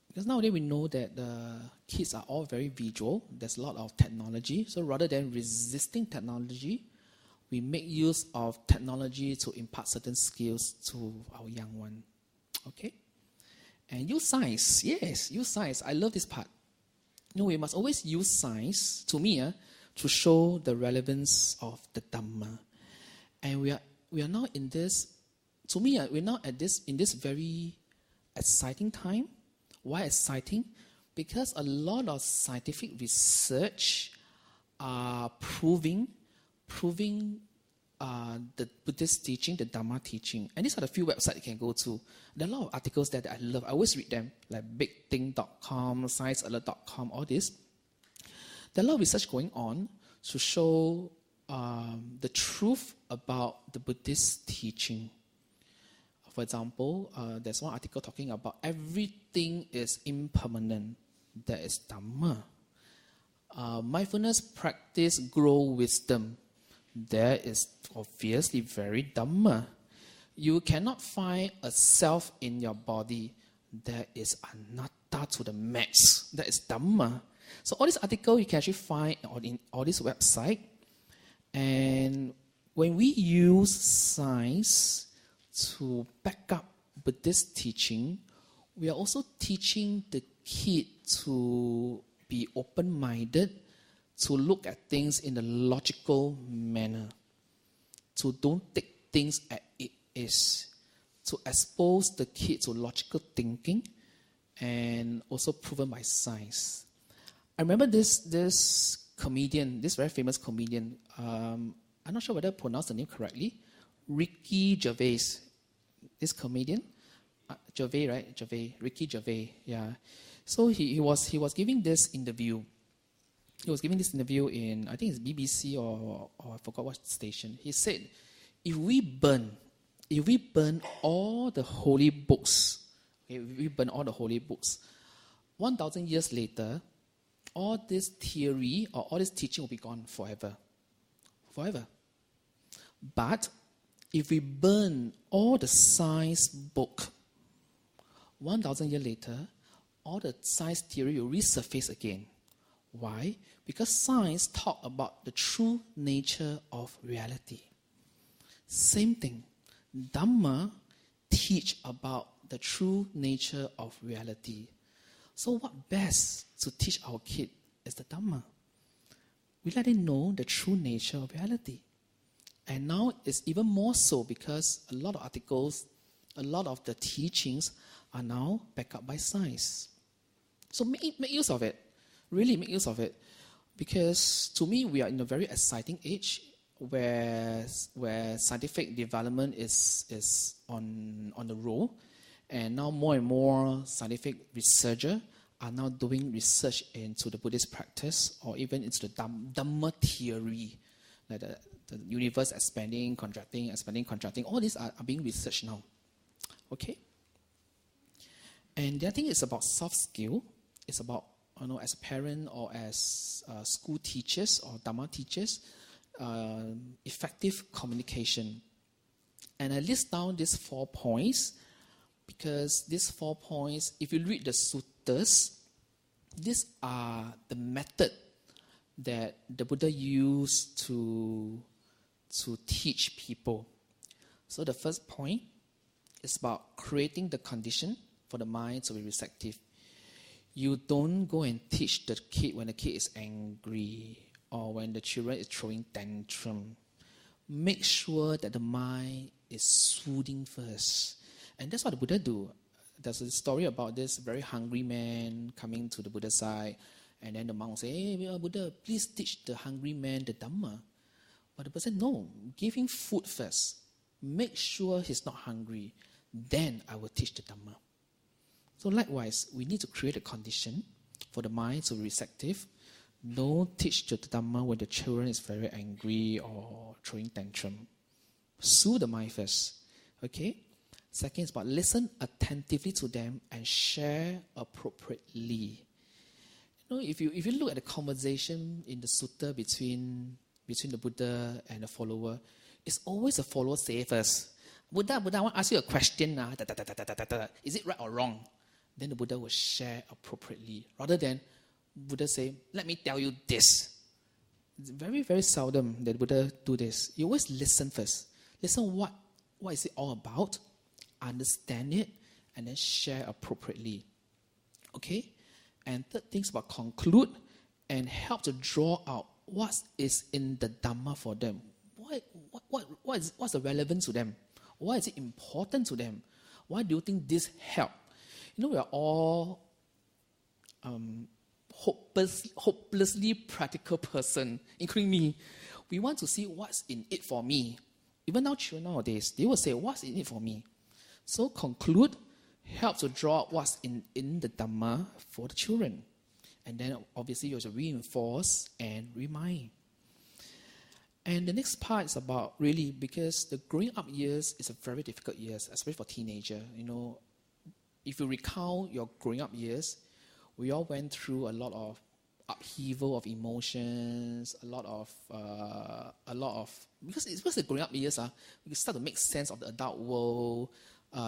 Speaker 1: Because nowadays we know that the kids are all very visual. There's a lot of technology. So rather than resisting technology, we make use of technology to impart certain skills to our young one. Okay? And use science. Yes, use science. I love this part. We must always use science, to me, to show the relevance of the Dhamma. And we are now in this, to me, we're now in this very exciting time. Why exciting? Because a lot of scientific research are proving the Buddhist teaching, the Dhamma teaching. And these are the few websites you can go to. There are a lot of articles that I love. I always read them, like bigthing.com, sciencealert.com, all this. There are a lot of research going on to show the truth about the Buddhist teaching. For example, there's one article talking about everything is impermanent. That is Dhamma. Mindfulness practice grow wisdom. That is obviously very Dhamma. You cannot find a self in your body. That is anatta to the max. That is Dhamma. So all these articles you can actually find in all this website. And when we use science to back up Buddhist teaching, we are also teaching the kid to be open-minded, to look at things in a logical manner, to don't take things as it is, to expose the kid to logical thinking, and also proven by science. I remember this comedian, this very famous comedian, I'm not sure whether I pronounced the name correctly, Ricky Gervais. This comedian, Gervais, right? Gervais, Ricky Gervais, yeah. So he was giving this interview. He was giving this interview in, I think it's BBC or I forgot what station. He said, if we burn all the holy books, okay, 1,000 years later, all this theory or all this teaching will be gone forever. Forever. But if we burn all the science book, 1,000 years later, all the science theory will resurface again. Why? Because science talk about the true nature of reality. Same thing. Dhamma teach about the true nature of reality. So what best to teach our kid is the Dhamma. We let him know the true nature of reality. And now it's even more so because a lot of articles, a lot of the teachings are now backed up by science. So make use of it. Really make use of it. Because to me, we are in a very exciting age where scientific development is on the roll. And now more and more scientific researchers are now doing research into the Buddhist practice or even into the Dhamma theory. Like the universe expanding, contracting. All these are being researched now. Okay? And the other thing is about soft skill. It's about, as a parent or as school teachers or Dhamma teachers, effective communication. And I list down these 4 points because these 4 points, if you read the suttas, these are the method that the Buddha used to teach people. So the first point is about creating the condition for the mind to be receptive. You don't go and teach the kid when the kid is angry or when the children is throwing tantrum. Make sure that the mind is soothing first. And that's what the Buddha do. There's a story about this very hungry man coming to the Buddha's side. And then the monk will say, hey, Buddha, please teach the hungry man the Dhamma. But the Buddha said, no, give him food first. Make sure he's not hungry. Then I will teach the Dhamma. So likewise, we need to create a condition for the mind to be receptive. Don't teach the Dhamma when the children is very angry or throwing tantrum. Soothe the mind first. Okay? Second is about listen attentively to them and share appropriately. If you look at the conversation in the sutta between the Buddha and the follower, it's always the follower say first, Buddha, I want to ask you a question. Is it right or wrong? Then the Buddha will share appropriately. Rather than Buddha say, let me tell you this. It's very, very seldom that Buddha do this. You always listen first. Listen what is it all about, understand it, and then share appropriately. Okay? And third thing is about conclude and help to draw out what is in the Dhamma for them. What's the relevance to them? Why is it important to them? Why do you think this help? We are all hopelessly practical person, including me. We want to see what's in it for me. Even now, children nowadays, they will say, what's in it for me? So conclude, help to draw out what's in the Dhamma for the children. And then obviously you have to reinforce and remind. And the next part is about really, because the growing up years is a very difficult years, especially for teenager. If you recall your growing up years, we all went through a lot of upheaval of emotions, a lot of because the growing up years, we start to make sense of the adult world.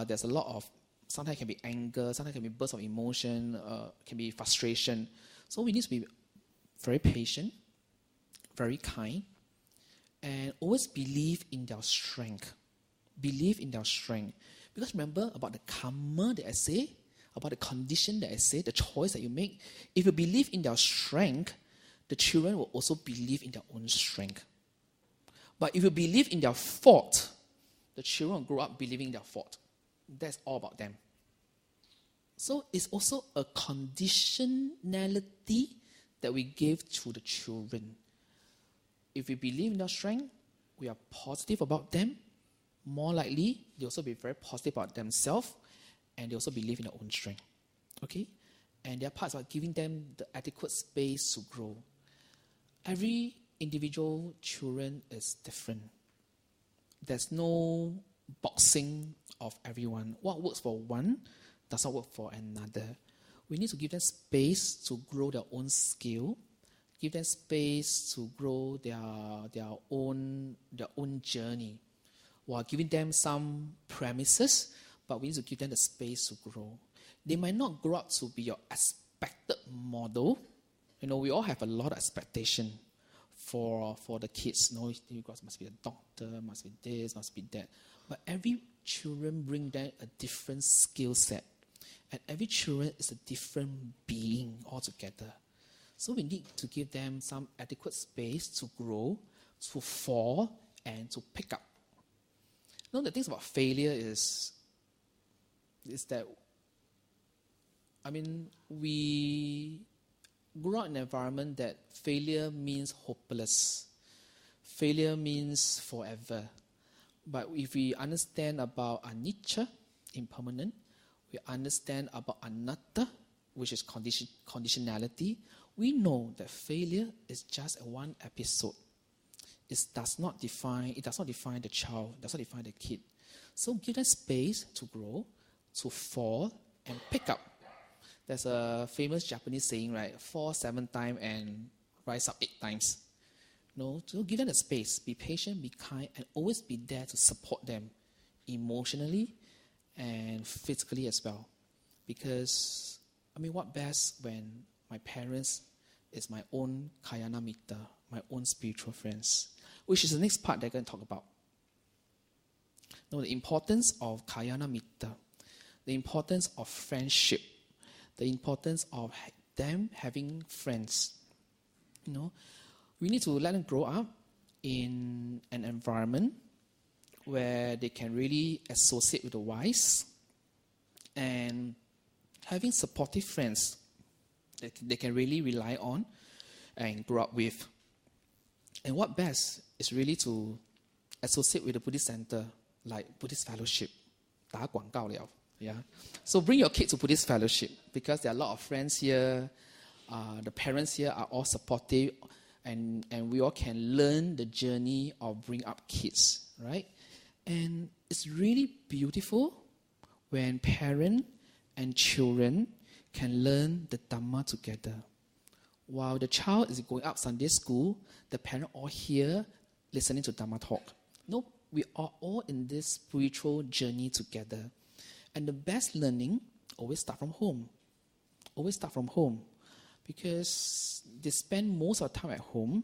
Speaker 1: There's a lot of, sometimes it can be anger, sometimes it can be bursts of emotion, can be frustration. So we need to be very patient, very kind, and always believe in their strength. Believe in their strength. Because remember about the karma that I say, about the condition that I say, the choice that you make. If you believe in their strength, the children will also believe in their own strength. But if you believe in their fault, the children will grow up believing in their fault. That's all about them. So it's also a conditionality that we give to the children. If we believe in their strength, we are positive about them. More likely, they also be very positive about themselves, and they also believe in their own strength. Okay? And there are parts about giving them the adequate space to grow. Every individual children is different. There's no boxing of everyone. What works for one does not work for another. We need to give them space to grow their own skill, give them space to grow their own journey, while giving them some premises, but we need to give them the space to grow. They might not grow up to be your expected model. We all have a lot of expectation for the kids. You guys must be a doctor, must be this, must be that. But every children bring them a different skill set. And every children is a different being altogether. So we need to give them some adequate space to grow, to fall, and to pick up. The things about failure is that, we grew up in an environment that failure means hopeless. Failure means forever. But if we understand about anicca, impermanent, we understand about anatta, which is conditionality, we know that failure is just one episode. It does not define the child, it does not define the kid. So give them space to grow, to fall, and pick up. There's a famous Japanese saying, right? Fall 7 times and rise up 8 times. So give them the space, be patient, be kind, and always be there to support them emotionally and physically as well. Because, what best when my parents is my own Kayana Mitta, my own spiritual friends, which is the next part they're going to talk about. The importance of Kayana Mitta, the importance of friendship, the importance of them having friends. We need to let them grow up in an environment where they can really associate with the wise and having supportive friends that they can really rely on and grow up with. And what best is really to associate with the Buddhist center, like Buddhist fellowship. 打广告了, yeah. So bring your kids to Buddhist fellowship because there are a lot of friends here. The parents here are all supportive, and we all can learn the journey of bringing up kids, right? And it's really beautiful when parents and children can learn the Dhamma together. While the child is going up Sunday school, the parents all here listening to Dhamma talk. We are all in this spiritual journey together. And the best learning always start from home. Always start from home. Because they spend most of the time at home.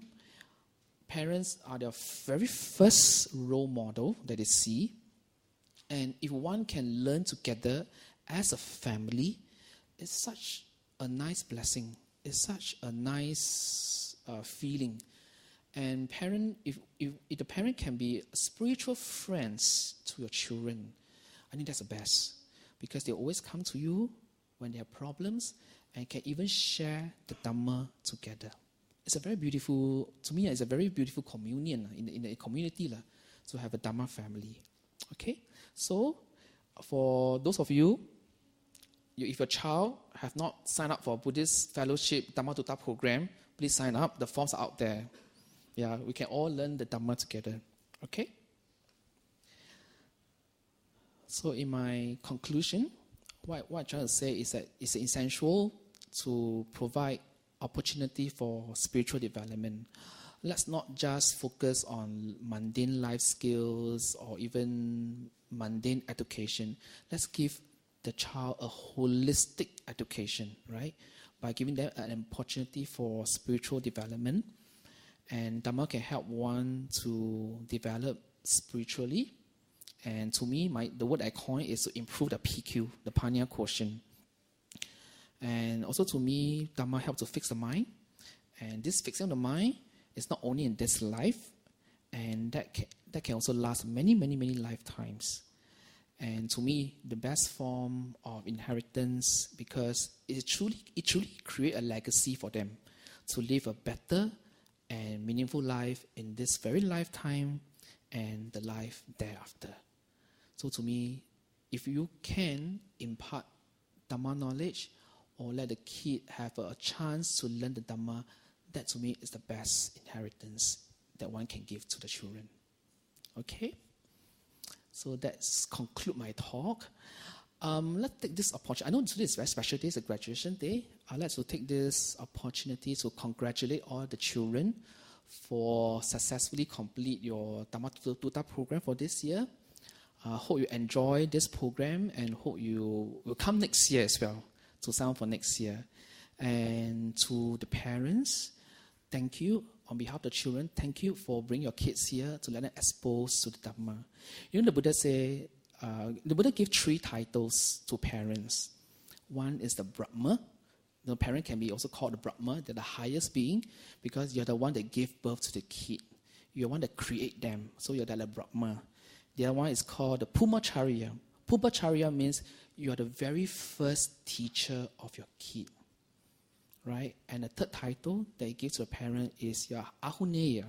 Speaker 1: Parents are their very first role model that they see. And if one can learn together as a family, it's such a nice blessing. It's such a nice feeling. And if the parent can be spiritual friends to your children, I think that's the best. Because they always come to you when they have problems and can even share the Dhamma together. It's a very beautiful, to me, it's a very beautiful communion in the community to have a Dhamma family. Okay? So, for those of you, if your child have not signed up for a Buddhist fellowship Dhamma Tuta program, please sign up. The forms are out there. Yeah, we can all learn the Dhamma together. Okay? So in my conclusion, what I'm trying to say is that it's essential to provide opportunity for spiritual development. Let's not just focus on mundane life skills or even mundane education. Let's give the child a holistic education, right? By giving them an opportunity for spiritual development. And Dhamma can help one to develop spiritually. And to me, the word I coin is to improve the PQ, the Panya quotient. And also to me, Dhamma helps to fix the mind. And this fixing the mind is not only in this life, and that can also last many, many, many lifetimes. And to me, the best form of inheritance, because it truly creates a legacy for them to live a better and meaningful life in this very lifetime and the life thereafter. So to me, if you can impart Dhamma knowledge or let the kid have a chance to learn the Dhamma, that to me is the best inheritance that one can give to the children. Okay? So that's conclude my talk. Let's take this opportunity. I know today is a very special day, it's a graduation day. I'd like to take this opportunity to congratulate all the children for successfully complete your Dhamma Tuta program for this year. Hope you enjoy this program and hope you will come next year as well to sign up for next year. And to the parents, thank you. On behalf of the children, thank you for bringing your kids here to let them expose to the Dhamma. The Buddha say, the Buddha gave 3 titles to parents. One is the Brahma. The parent can be also called the Brahma. They're the highest being because you're the one that gave birth to the kid. you're one that create them. So you're the Brahma. The other one is called the Pumacharya. Pumacharya means you are the very first teacher of your kid. Right? And the third title that you give to a parent is your Ahuneya.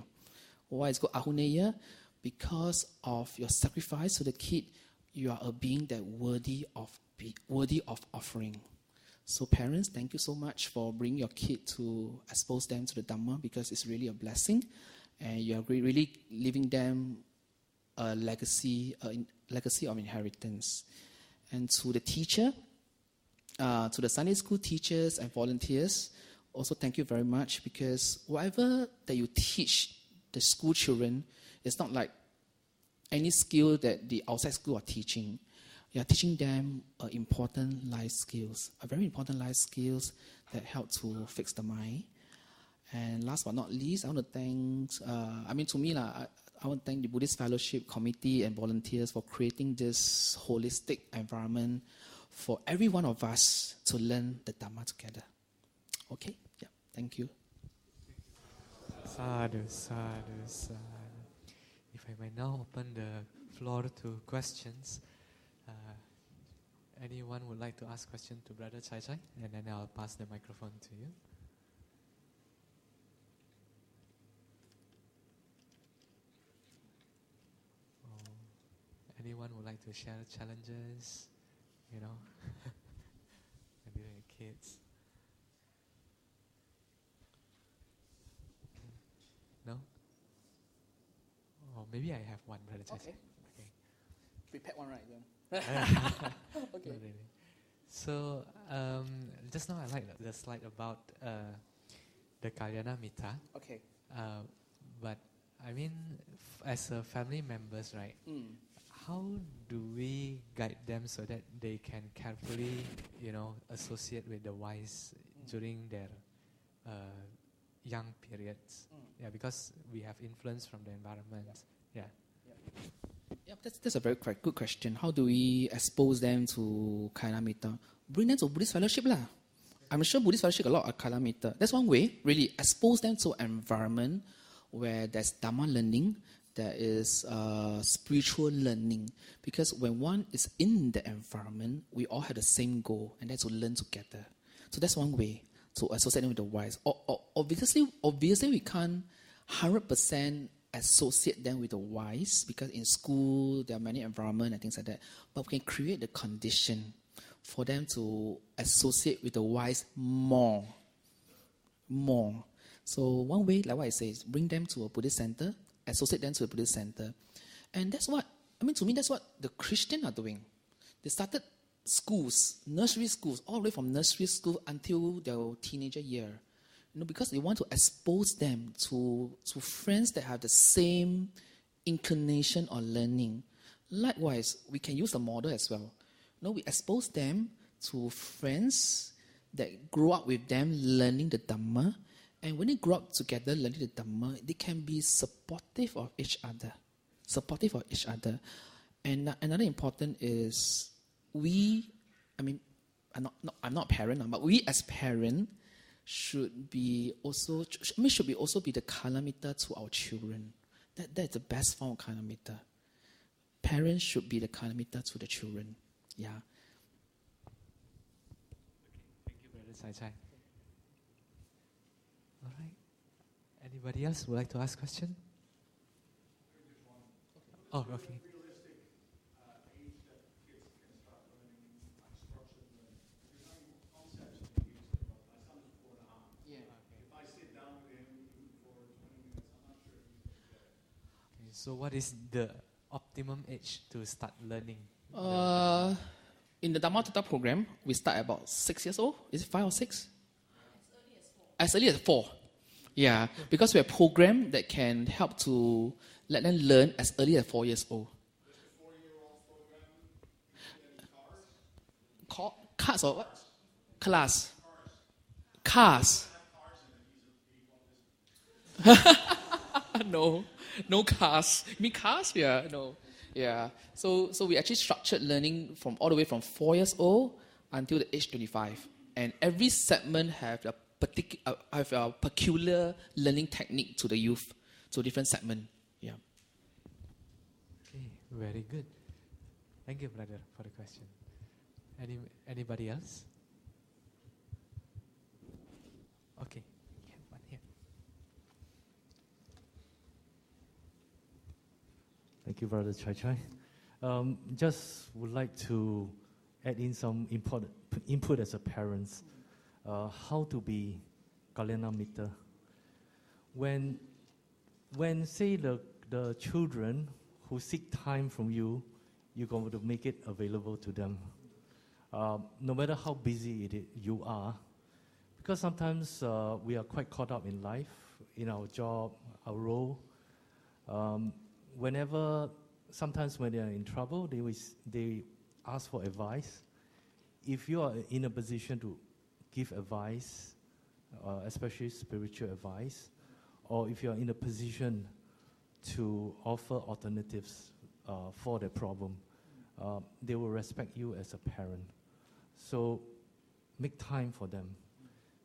Speaker 1: Why is it called Ahuneya? Because of your sacrifice to the kid, you are a being that worthy of offering. So parents, thank you so much for bringing your kid to expose them to the Dhamma, because it's really a blessing. And you are really leaving them a legacy of inheritance. And to the teacher, to the Sunday school teachers and volunteers, also thank you very much, because whatever that you teach the school children, it's not like any skill that the outside school are teaching. You are teaching them important life skills, very important life skills that help to fix the mind. And last but not least, I want to thank, I want to thank the Buddhist Fellowship Committee and volunteers for creating this holistic environment for every one of us to learn the Dhamma together. Okay? Yeah. Thank you.
Speaker 2: Sadhu, sadhu, sadhu. If I may now open the floor to questions. Anyone would like to ask question to Brother Chye, and then I'll pass the microphone to you. Anyone would like to share challenges, maybe with kids? No? Or maybe I have one, Brother Chye.
Speaker 1: Okay. Prepare one, right? Then. Okay.
Speaker 2: Not really. So, just now I like the slide about the Kalyana Mitra.
Speaker 1: Okay.
Speaker 2: But I mean, as a family members, right? How do we guide them so that they can carefully, associate with the wise during their young periods? Yeah, because we have influence from the environment. Yeah.
Speaker 1: That's a very good question. How do we expose them to Kalyana Mitra? Bring them to Buddhist Fellowship lah. I'm sure Buddhist Fellowship a lot of Kalyana Mitra. That's one way, really expose them to an environment where there's Dhamma learning, there is spiritual learning. Because when one is in the environment, we all have the same goal, and that's to learn together. So that's one way to associate them with the wise. Obviously we can't 100% associate them with the wise, because in school there are many environments and things like that. But we can create the condition for them to associate with the wise more. So one way, like what I say, is bring them to a Buddhist center, associate them to a Buddhist center. And that's what, to me, that's what the Christians are doing. They started schools, nursery schools, all the way from nursery school until their teenager year. Because they want to expose them to friends that have the same inclination on learning. Likewise, we can use the model as well. We expose them to friends that grow up with them learning the Dhamma. And when they grow up together learning the Dhamma, they can be supportive of each other. And another important is I'm not a parent, but we as parents should also be the Kalyana Mitra to our children. That's the best form of Kalyana Mitra. Parents should be the Kalyana Mitra to the children. Yeah.
Speaker 2: Thank you, Brother Chye. All right. Anybody else would like to ask question? Oh, okay. So what is the optimum age to start learning?
Speaker 1: In the Dhamma Tutor program, we start at about 6 years old. Is it 5 or 6? As early as 4. Yeah, because we have a program that can help to let them learn as early as 4 years old. Cars or what? Class. Cars. No cars. You mean cars? Yeah, no. Yeah. So we actually structured learning from all the way from 4 years old until the age 25. And every segment have a peculiar learning technique to the youth, to different segment.
Speaker 2: Very good. Thank you, brother, for the question. Anybody else? Okay. Yeah, one here.
Speaker 3: Thank you, Brother Chye. Just would like to add in some important input as a parent. How to be Kalyana Mitra. When say the children who seek time from you, you're going to make it available to them. No matter how busy you are, because sometimes we are quite caught up in life, in our job, our role. Sometimes when they are in trouble, they ask for advice. If you are in a position to give advice, especially spiritual advice, or if you are in a position to offer alternatives for the problem, they will respect you as a parent. So make time for them.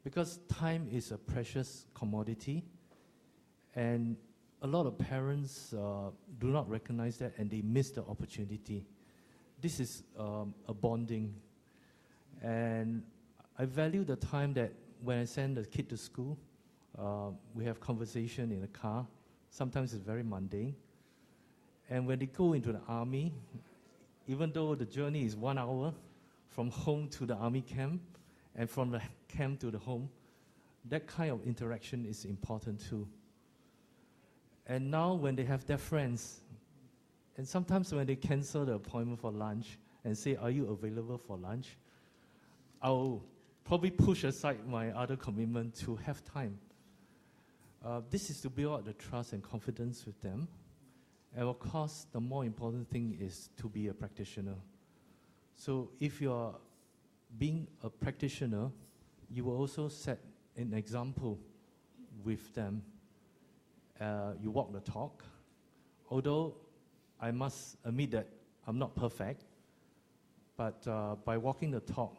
Speaker 3: Because time is a precious commodity, and a lot of parents do not recognize that, and they miss the opportunity. This is a bonding. And I value the time that when I send the kid to school, we have conversation in the car. Sometimes it's very mundane. And when they go into the army, even though the journey is 1 hour from home to the army camp, and from the camp to the home, that kind of interaction is important too. And now when they have their friends, and sometimes when they cancel the appointment for lunch and say, "Are you available for lunch?" I'll probably push aside my other commitment to have time. This is to build up the trust and confidence with them. And of course, the more important thing is to be a practitioner. So if you are being a practitioner, you will also set an example with them. You walk the talk. Although I must admit that I'm not perfect, but by walking the talk,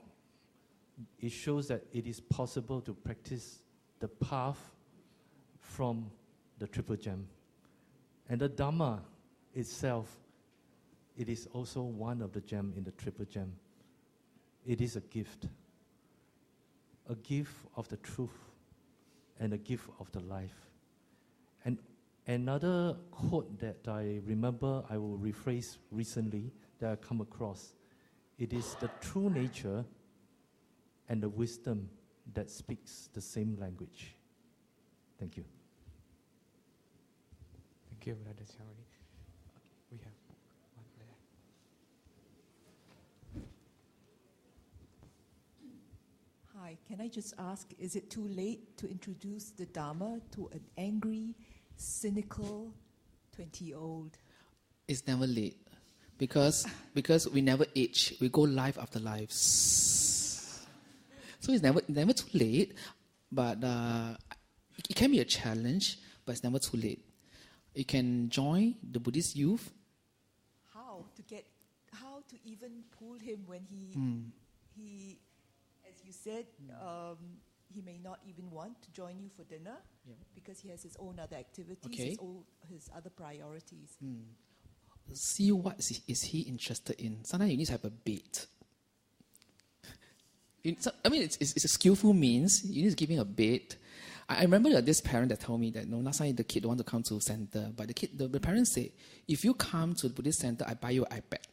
Speaker 3: it shows that it is possible to practice the path from the Triple Gem. And the Dhamma itself, it is also one of the gem in the Triple Gem. It is a gift of the truth and a gift of the life. And another quote that I remember I will rephrase recently that I come across, it is the true nature and the wisdom that speaks the same language. Thank you.
Speaker 2: Thank you, Brother Chye. We have one there.
Speaker 4: Hi, can I just ask, is it too late to introduce the Dharma to an angry, cynical 20-year-old?
Speaker 1: It's never late because we never age. We go life after lives. So it's never too late, but it can be a challenge, but it's never too late. You can join the Buddhist youth.
Speaker 4: How to even pull him when he, as you said, he may not even want to join you for dinner because he has his own other activities, his other priorities.
Speaker 1: See what is he interested in. Sometimes you need to have a bait. It's a skillful means. You need to give him a bait. I remember this parent that told me that last time the kid don't want to come to center, but the parents said, if you come to the Buddhist center, I buy you an iPad.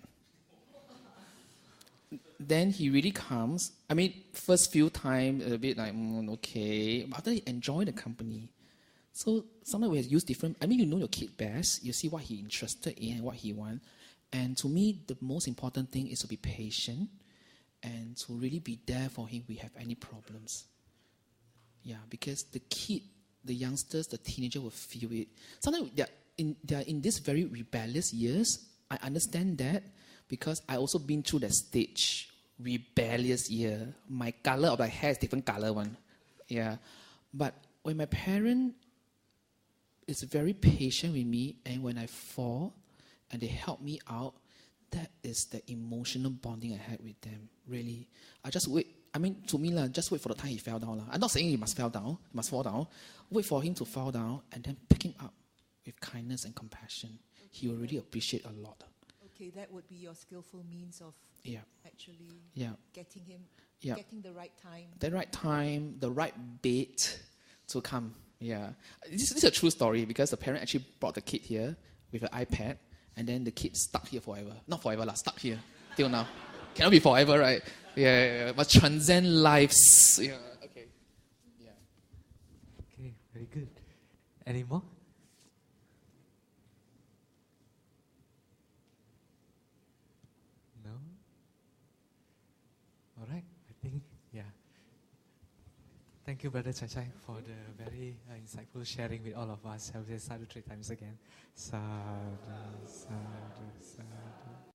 Speaker 1: Then he really comes. First few times a bit like okay, but after he enjoy the company. So sometimes we have to use different. You know your kid best. You see what he interested in and what he wants. And to me, the most important thing is to be patient and to really be there for him if we have any problems. Yeah, because the kid, the youngsters, the teenager will feel it. Sometimes they are in these very rebellious years. I understand that because I also been through that stage, rebellious year. My color of my hair is different color one. Yeah, but when my parent is very patient with me, and when I fall, and they help me out, that is the emotional bonding I had with them. Really, I just wait. To me, just wait for the time he fell down. I'm not saying he must fall down. He must fall down. Wait for him to fall down and then pick him up with kindness and compassion. He will really appreciate a lot.
Speaker 4: okay, that would be your skillful means of
Speaker 1: Yeah.
Speaker 4: actually
Speaker 1: Yeah.
Speaker 4: getting him,
Speaker 1: Yeah.
Speaker 4: getting the right time.
Speaker 1: The right time, the right bait to come. Yeah. This is a true story because the parent actually brought the kid here with an iPad, and then the kid stuck here forever. Not forever, stuck here till now. Cannot be forever, right? Yeah. But transcend lives. Yeah. Okay. Yeah.
Speaker 2: Okay, very good. Any more? No? All right, I think, yeah. Thank you, Brother Chye, for the very insightful sharing with all of us. Have we sadhu 3 times again? Sadhu, sadhu, sadhu.